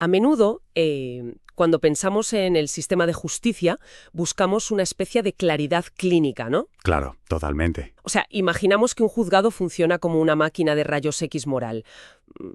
A menudo, cuando pensamos en el sistema de justicia, buscamos una especie de claridad clínica, ¿no? Claro, totalmente. O sea, imaginamos que un juzgado funciona como una máquina de rayos X moral.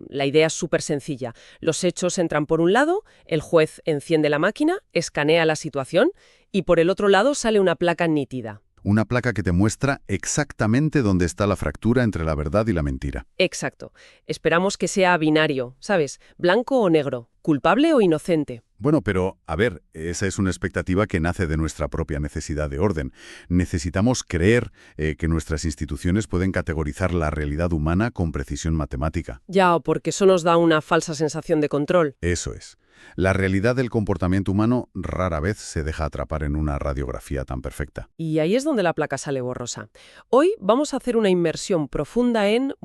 La idea es súper sencilla. Los hechos entran por un lado, el juez enciende la máquina, escanea la situación y por el otro lado sale una placa nítida. Una placa que te muestra exactamente dónde está la fractura entre la verdad y la mentira. Exacto. Esperamos que sea binario, ¿sabes? Blanco o negro, culpable o inocente. Bueno, pero, a ver, esa es una expectativa que nace de nuestra propia necesidad de orden. Necesitamos creer que nuestras instituciones pueden categorizar la realidad humana con precisión matemática. Ya, porque eso nos da una falsa sensación de control. Eso es. La realidad del comportamiento humano rara vez se deja atrapar en una radiografía tan perfecta. Y ahí es donde la placa sale borrosa. Hoy vamos a hacer una inmersión profunda en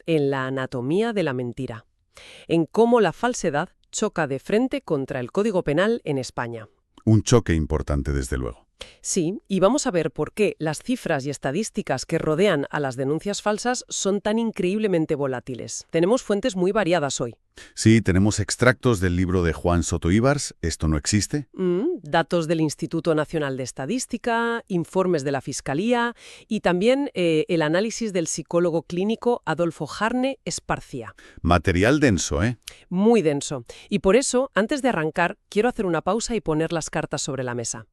la anatomía de la mentira. En cómo la falsedad choca de frente contra el Código Penal en España. Un choque importante, desde luego. Sí, y vamos a ver por qué las cifras y estadísticas que rodean a las denuncias falsas son tan increíblemente volátiles. Tenemos fuentes muy variadas hoy. Sí, tenemos extractos del libro de Juan Soto Ibars, ¿Esto no existe? Datos del Instituto Nacional de Estadística, informes de la Fiscalía y también el análisis del psicólogo clínico Adolfo Harne Esparcía. Material denso, ¿eh? Muy denso. Y por eso, antes de arrancar, quiero hacer una pausa y poner las cartas sobre la mesa.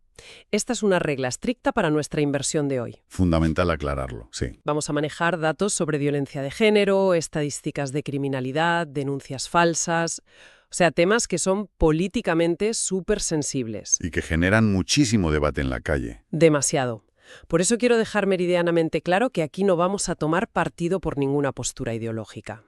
Esta es una regla estricta para nuestra inversión de hoy. Fundamental aclararlo, sí. Vamos a manejar datos sobre violencia de género, estadísticas de criminalidad, denuncias falsas, o sea, temas que son políticamente súper sensibles. Y que generan muchísimo debate en la calle. Demasiado. Por eso quiero dejar meridianamente claro que aquí no vamos a tomar partido por ninguna postura ideológica.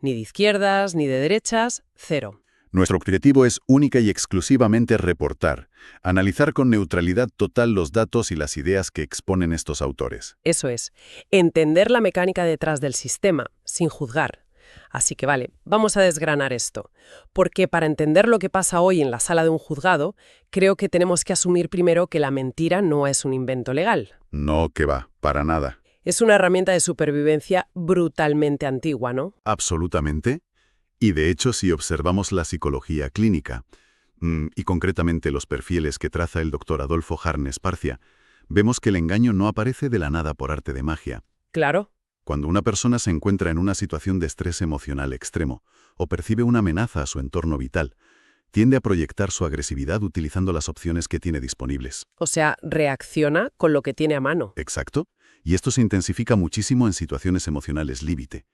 Ni de izquierdas, ni de derechas, cero. Nuestro objetivo es única y exclusivamente reportar, analizar con neutralidad total los datos y las ideas que exponen estos autores. Eso es, entender la mecánica detrás del sistema, sin juzgar. Así que vale, vamos a desgranar esto. Porque para entender lo que pasa hoy en la sala de un juzgado, creo que tenemos que asumir primero que la mentira no es un invento legal. No, que va, para nada. Es una herramienta de supervivencia brutalmente antigua, ¿no? Absolutamente. Y de hecho, si observamos la psicología clínica, y concretamente los perfiles que traza el doctor Adolfo Harne Esparcía, vemos que el engaño no aparece de la nada por arte de magia. Claro. Cuando una persona se encuentra en una situación de estrés emocional extremo o percibe una amenaza a su entorno vital, tiende a proyectar su agresividad utilizando las opciones que tiene disponibles. O sea, reacciona con lo que tiene a mano. Exacto. Y esto se intensifica muchísimo en situaciones emocionales límite.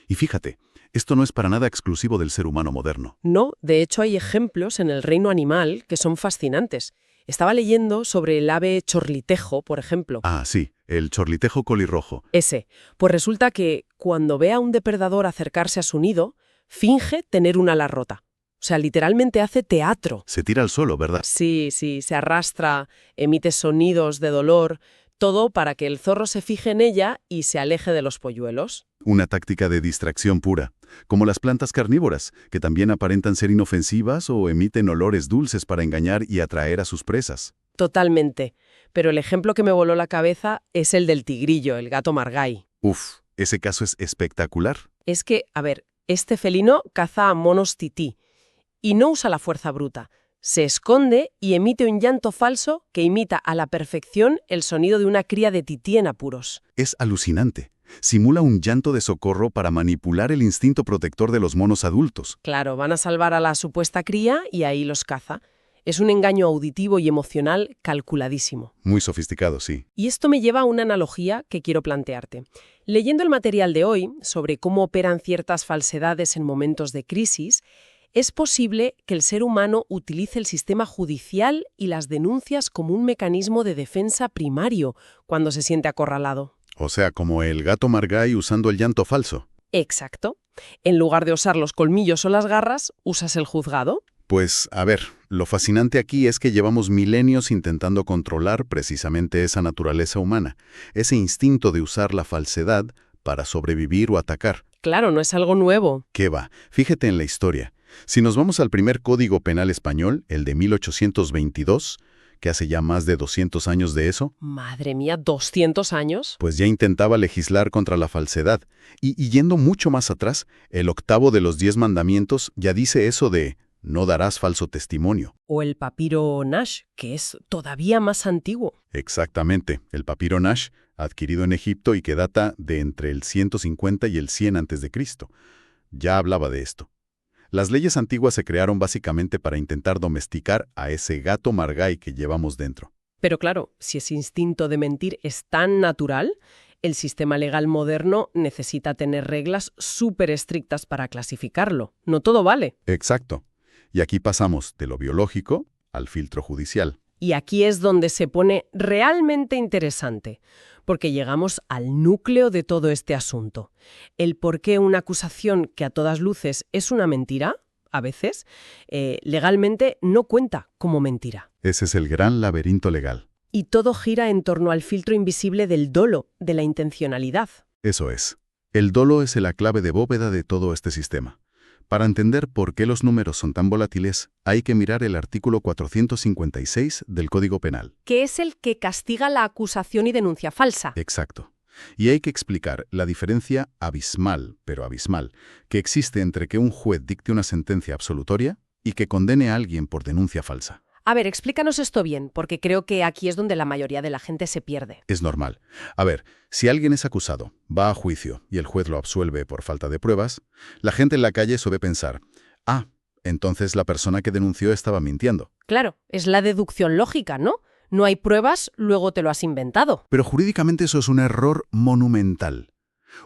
Y fíjate, esto no es para nada exclusivo del ser humano moderno. No, de hecho hay ejemplos en el reino animal que son fascinantes. Estaba leyendo sobre el ave chorlitejo, por ejemplo. Ah, sí, el chorlitejo colirrojo. Ese. Pues resulta que cuando ve a un depredador acercarse a su nido, finge tener una ala rota. O sea, literalmente hace teatro. Se tira al suelo, ¿verdad? Sí, se arrastra, emite sonidos de dolor, todo para que el zorro se fije en ella y se aleje de los polluelos. Una táctica de distracción pura, como las plantas carnívoras, que también aparentan ser inofensivas o emiten olores dulces para engañar y atraer a sus presas. Totalmente. Pero el ejemplo que me voló la cabeza es el del tigrillo, el gato margay. Uf, ese caso es espectacular. Es que, a ver, este felino caza a monos tití y no usa la fuerza bruta. Se esconde y emite un llanto falso que imita a la perfección el sonido de una cría de tití en apuros. Es alucinante. Simula un llanto de socorro para manipular el instinto protector de los monos adultos. Claro, van a salvar a la supuesta cría y ahí los caza. Es un engaño auditivo y emocional calculadísimo. Muy sofisticado, sí. Y esto me lleva a una analogía que quiero plantearte. Leyendo el material de hoy sobre cómo operan ciertas falsedades en momentos de crisis, es posible que el ser humano utilice el sistema judicial y las denuncias como un mecanismo de defensa primario cuando se siente acorralado. O sea, como el gato margay usando el llanto falso. Exacto. En lugar de usar los colmillos o las garras, usas el juzgado. Pues, a ver, lo fascinante aquí es que llevamos milenios intentando controlar precisamente esa naturaleza humana, ese instinto de usar la falsedad para sobrevivir o atacar. Claro, no es algo nuevo. ¿Qué va? Fíjate en la historia. Si nos vamos al primer Código Penal español, el de 1822, que hace ya más de 200 años de eso. Madre mía, ¿200 años? Pues ya intentaba legislar contra la falsedad. Y yendo mucho más atrás, el octavo de los 10 mandamientos ya dice eso de no darás falso testimonio. O el papiro Nash, que es todavía más antiguo. Exactamente, el papiro Nash, adquirido en Egipto y que data de entre el 150 y el 100 a.C. Ya hablaba de esto. Las leyes antiguas se crearon básicamente para intentar domesticar a ese gato margay que llevamos dentro. Pero claro, si ese instinto de mentir es tan natural, el sistema legal moderno necesita tener reglas súper estrictas para clasificarlo. No todo vale. Exacto. Y aquí pasamos de lo biológico al filtro judicial. Y aquí es donde se pone realmente interesante, porque llegamos al núcleo de todo este asunto. El por qué una acusación que a todas luces es una mentira, a veces, legalmente no cuenta como mentira. Ese es el gran laberinto legal. Y todo gira en torno al filtro invisible del dolo, de la intencionalidad. Eso es. El dolo es la clave de bóveda de todo este sistema. Para entender por qué los números son tan volátiles, hay que mirar el artículo 456 del Código Penal. Que es el que castiga la acusación y denuncia falsa. Exacto. Y hay que explicar la diferencia abismal, pero abismal, que existe entre que un juez dicte una sentencia absolutoria y que condene a alguien por denuncia falsa. A ver, explícanos esto bien, porque creo que aquí es donde la mayoría de la gente se pierde. Es normal. A ver, si alguien es acusado, va a juicio y el juez lo absuelve por falta de pruebas, la gente en la calle suele pensar, entonces la persona que denunció estaba mintiendo. Claro, es la deducción lógica, ¿no? No hay pruebas, luego te lo has inventado. Pero jurídicamente eso es un error monumental.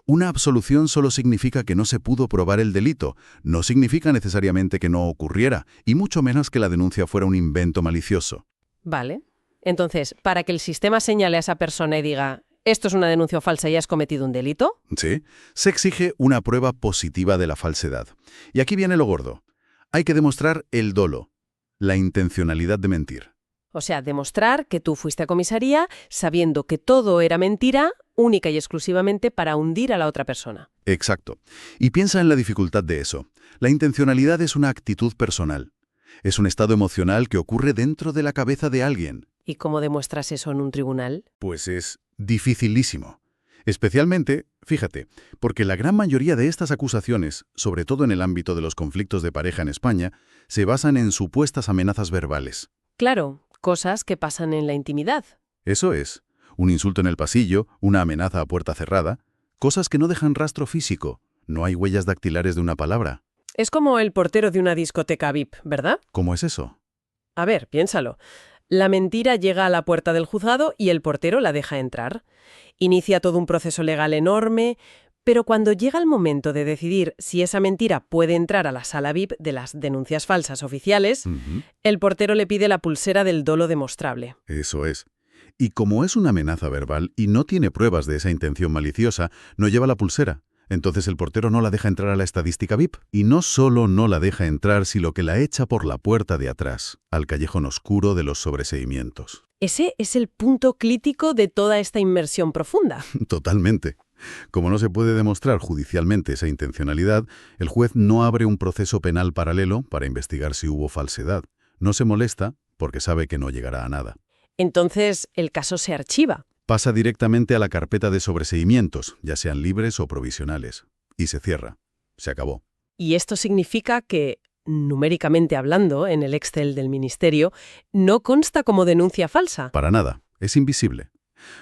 Una absolución solo significa que no se pudo probar el delito, no significa necesariamente que no ocurriera, y mucho menos que la denuncia fuera un invento malicioso. Vale. Entonces, para que el sistema señale a esa persona y diga, esto es una denuncia falsa y has cometido un delito. Sí, se exige una prueba positiva de la falsedad. Y aquí viene lo gordo. Hay que demostrar el dolo, la intencionalidad de mentir. O sea, demostrar que tú fuiste a comisaría sabiendo que todo era mentira, única y exclusivamente para hundir a la otra persona. Exacto. Y piensa en la dificultad de eso. La intencionalidad es una actitud personal. Es un estado emocional que ocurre dentro de la cabeza de alguien. ¿Y cómo demuestras eso en un tribunal? Pues es dificilísimo. Especialmente, fíjate, porque la gran mayoría de estas acusaciones, sobre todo en el ámbito de los conflictos de pareja en España, se basan en supuestas amenazas verbales. Claro, cosas que pasan en la intimidad. Eso es. Un insulto en el pasillo, una amenaza a puerta cerrada, cosas que no dejan rastro físico. No hay huellas dactilares de una palabra. Es como el portero de una discoteca VIP, ¿verdad? ¿Cómo es eso? A ver, piénsalo. La mentira llega a la puerta del juzgado y el portero la deja entrar. Inicia todo un proceso legal enorme, pero cuando llega el momento de decidir si esa mentira puede entrar a la sala VIP de las denuncias falsas oficiales, el portero le pide la pulsera del dolo demostrable. Eso es. Y como es una amenaza verbal y no tiene pruebas de esa intención maliciosa, no lleva la pulsera. Entonces el portero no la deja entrar a la estadística VIP. Y no solo no la deja entrar, sino que la echa por la puerta de atrás, al callejón oscuro de los sobreseimientos. Ese es el punto crítico de toda esta inmersión profunda. Totalmente. Como no se puede demostrar judicialmente esa intencionalidad, el juez no abre un proceso penal paralelo para investigar si hubo falsedad. No se molesta porque sabe que no llegará a nada. Entonces, el caso se archiva. Pasa directamente a la carpeta de sobreseimientos, ya sean libres o provisionales. Y se cierra. Se acabó. Y esto significa que, numéricamente hablando, en el Excel del Ministerio, no consta como denuncia falsa. Para nada. Es invisible.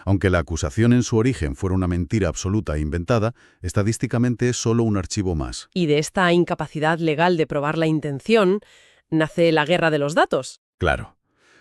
Aunque la acusación en su origen fuera una mentira absoluta e inventada, estadísticamente es solo un archivo más. Y de esta incapacidad legal de probar la intención, nace la guerra de los datos. Claro.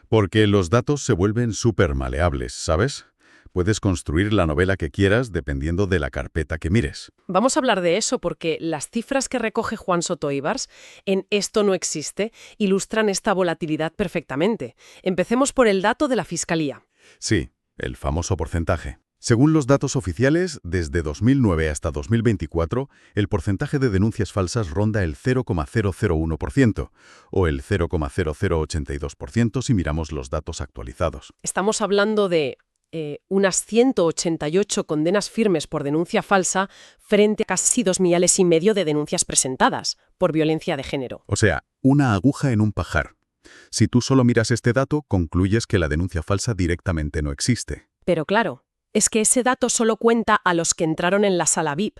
Porque los datos se vuelven súper maleables, ¿sabes? Puedes construir la novela que quieras dependiendo de la carpeta que mires. Vamos a hablar de eso porque las cifras que recoge Juan Soto Ibars en Esto no existe ilustran esta volatilidad perfectamente. Empecemos por el dato de la Fiscalía. Sí, el famoso porcentaje. Según los datos oficiales, desde 2009 hasta 2024, el porcentaje de denuncias falsas ronda el 0,001% o el 0,0082% si miramos los datos actualizados. Estamos hablando de unas 188 condenas firmes por denuncia falsa frente a casi 2,5 millones de denuncias presentadas por violencia de género. O sea, una aguja en un pajar. Si tú solo miras este dato, concluyes que la denuncia falsa directamente no existe. Pero claro, es que ese dato solo cuenta a los que entraron en la sala VIP,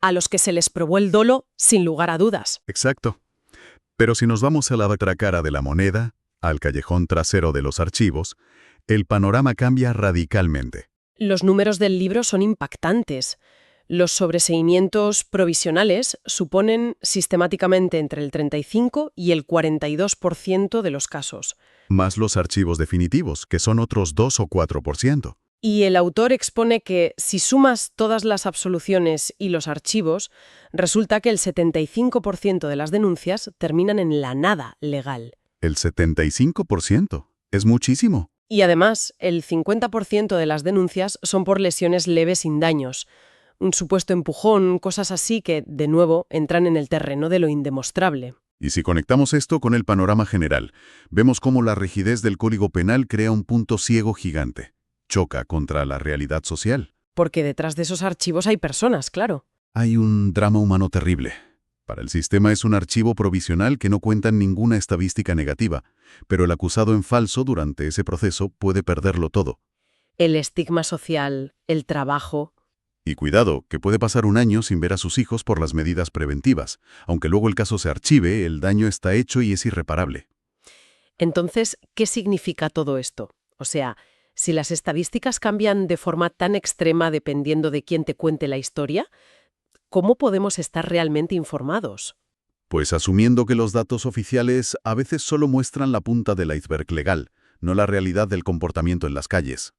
a los que se les probó el dolo sin lugar a dudas. Exacto. Pero si nos vamos a la otra cara de la moneda, al callejón trasero de los archivos, el panorama cambia radicalmente. Los números del libro son impactantes. Los sobreseimientos provisionales suponen sistemáticamente entre el 35 y el 42% de los casos. Más los archivos definitivos, que son otros 2 o 4%. Y el autor expone que si sumas todas las absoluciones y los archivos, resulta que el 75% de las denuncias terminan en la nada legal. El 75%. Es muchísimo. Y además, el 50% de las denuncias son por lesiones leves sin daños. Un supuesto empujón, cosas así que, de nuevo, entran en el terreno de lo indemostrable. Y si conectamos esto con el panorama general, vemos cómo la rigidez del Código Penal crea un punto ciego gigante. Choca contra la realidad social. Porque detrás de esos archivos hay personas, claro. Hay un drama humano terrible. Para el sistema es un archivo provisional que no cuenta ninguna estadística negativa, pero el acusado en falso durante ese proceso puede perderlo todo. El estigma social, el trabajo. Y cuidado, que puede pasar un año sin ver a sus hijos por las medidas preventivas. Aunque luego el caso se archive, el daño está hecho y es irreparable. Entonces, ¿qué significa todo esto? O sea, si las estadísticas cambian de forma tan extrema dependiendo de quién te cuente la historia, ¿cómo podemos estar realmente informados? Pues asumiendo que los datos oficiales a veces solo muestran la punta del iceberg legal, no la realidad del comportamiento en las calles.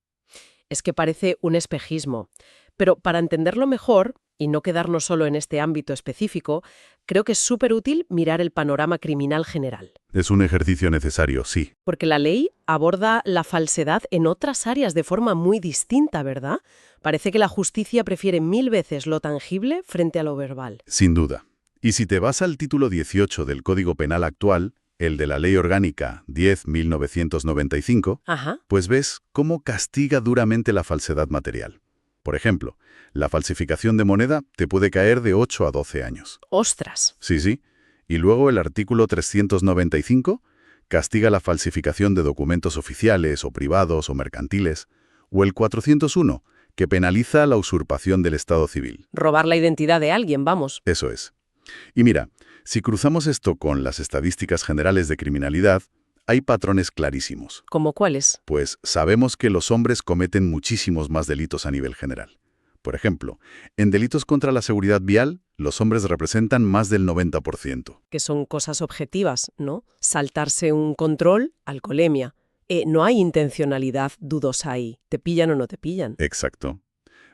Es que parece un espejismo. Pero para entenderlo mejor, y no quedarnos solo en este ámbito específico, creo que es súper útil mirar el panorama criminal general. Es un ejercicio necesario, sí. Porque la ley aborda la falsedad en otras áreas de forma muy distinta, ¿verdad? Parece que la justicia prefiere 1000 veces lo tangible frente a lo verbal. Sin duda. Y si te vas al título 18 del Código Penal actual, el de la Ley Orgánica 10.1995, Ajá. pues ves cómo castiga duramente la falsedad material. Por ejemplo, la falsificación de moneda te puede caer de 8 a 12 años. ¡Ostras! Sí. Y luego el artículo 395 castiga la falsificación de documentos oficiales o privados o mercantiles. O el 401, que penaliza la usurpación del Estado civil. Robar la identidad de alguien, vamos. Eso es. Y mira, si cruzamos esto con las estadísticas generales de criminalidad, hay patrones clarísimos. ¿Cómo cuáles? Pues sabemos que los hombres cometen muchísimos más delitos a nivel general. Por ejemplo, en delitos contra la seguridad vial, los hombres representan más del 90%. Que son cosas objetivas, ¿no? Saltarse un control, alcoholemia. No hay intencionalidad dudosa ahí. ¿Te pillan o no te pillan? Exacto.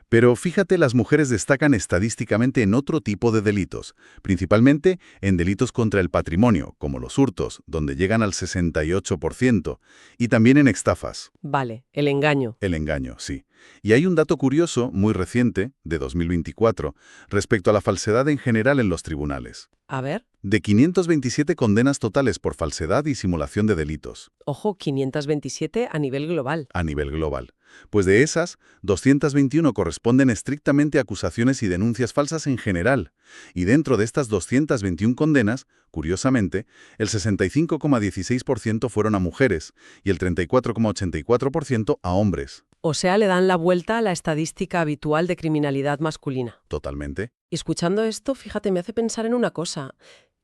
Pero fíjate, las mujeres destacan estadísticamente en otro tipo de delitos, principalmente en delitos contra el patrimonio, como los hurtos, donde llegan al 68%, y también en estafas. Vale, el engaño. El engaño, sí. Y hay un dato curioso, muy reciente, de 2024, respecto a la falsedad en general en los tribunales. A ver. De 527 condenas totales por falsedad y simulación de delitos. Ojo, 527 a nivel global. A nivel global. Pues de esas, 221 corresponden estrictamente a acusaciones y denuncias falsas en general. Y dentro de estas 221 condenas, curiosamente, el 65,16% fueron a mujeres y el 34,84% a hombres. O sea, le dan la vuelta a la estadística habitual de criminalidad masculina. Totalmente. Y escuchando esto, fíjate, me hace pensar en una cosa.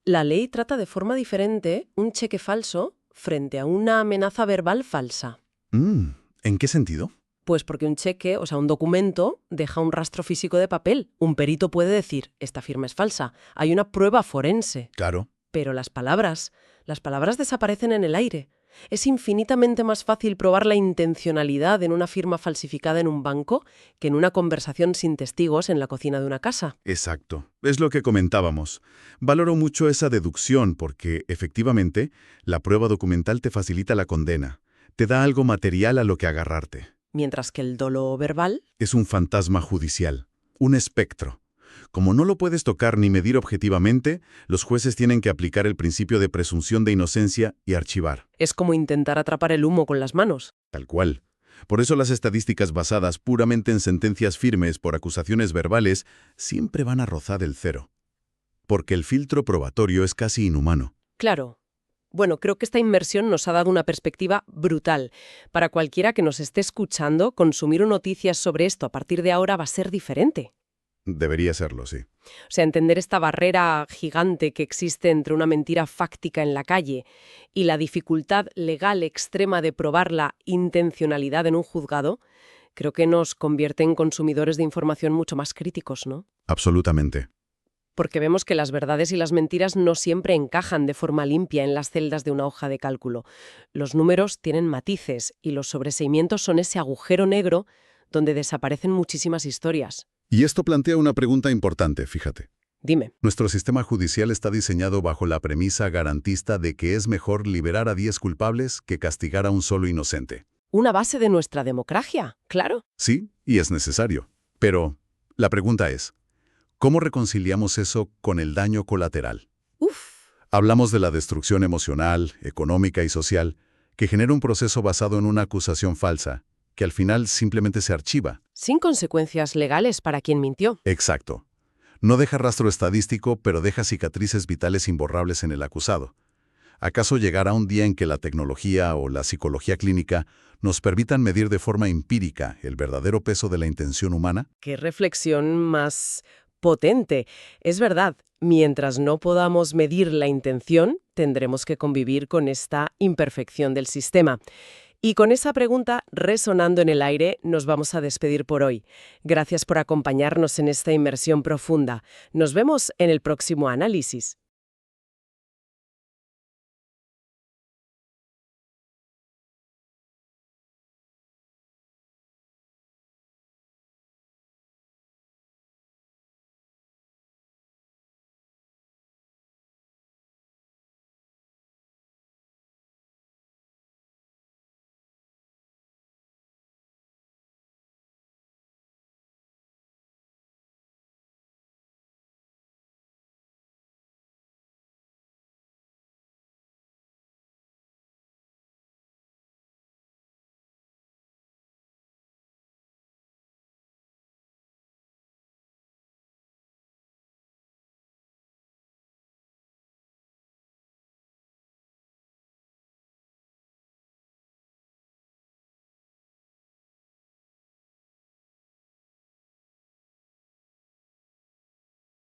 La ley trata de forma diferente un cheque falso frente a una amenaza verbal falsa. ¿En qué sentido? Pues porque un cheque, o sea, un documento, deja un rastro físico de papel. Un perito puede decir, esta firma es falsa. Hay una prueba forense. Claro. Pero las palabras desaparecen en el aire. Es infinitamente más fácil probar la intencionalidad en una firma falsificada en un banco que en una conversación sin testigos en la cocina de una casa. Exacto. Es lo que comentábamos. Valoro mucho esa deducción porque, efectivamente, la prueba documental te facilita la condena. Te da algo material a lo que agarrarte. Mientras que el dolo verbal Es un fantasma judicial, un espectro. Como no lo puedes tocar ni medir objetivamente, los jueces tienen que aplicar el principio de presunción de inocencia y archivar. es como intentar atrapar el humo con las manos. Tal cual. Por eso las estadísticas basadas puramente en sentencias firmes por acusaciones verbales siempre van a rozar el cero. Porque el filtro probatorio es casi inhumano. Claro. Bueno, creo que esta inmersión nos ha dado una perspectiva brutal. Para cualquiera que nos esté escuchando, consumir noticias sobre esto a partir de ahora va a ser diferente. Debería serlo, sí. O sea, entender esta barrera gigante que existe entre una mentira fáctica en la calle y la dificultad legal extrema de probar la intencionalidad en un juzgado, creo que nos convierte en consumidores de información mucho más críticos, ¿no? Absolutamente. Porque vemos que las verdades y las mentiras no siempre encajan de forma limpia en las celdas de una hoja de cálculo. Los números tienen matices y los sobreseimientos son ese agujero negro donde desaparecen muchísimas historias. Y esto plantea una pregunta importante, fíjate. Dime. Nuestro sistema judicial está diseñado bajo la premisa garantista de que es mejor liberar a 10 culpables que castigar a un solo inocente. Una base de nuestra democracia, claro. Sí, y es necesario. Pero la pregunta es, ¿cómo reconciliamos eso con el daño colateral? Uf. Hablamos de la destrucción emocional, económica y social que genera un proceso basado en una acusación falsa, que al final simplemente se archiva. Sin consecuencias legales para quien mintió. Exacto. No deja rastro estadístico, pero deja cicatrices vitales imborrables en el acusado. ¿Acaso llegará un día en que la tecnología o la psicología clínica nos permitan medir de forma empírica el verdadero peso de la intención humana? Qué reflexión más potente. Es verdad, mientras no podamos medir la intención, tendremos que convivir con esta imperfección del sistema. Y con esa pregunta resonando en el aire, nos vamos a despedir por hoy. Gracias por acompañarnos en esta inmersión profunda. Nos vemos en el próximo análisis.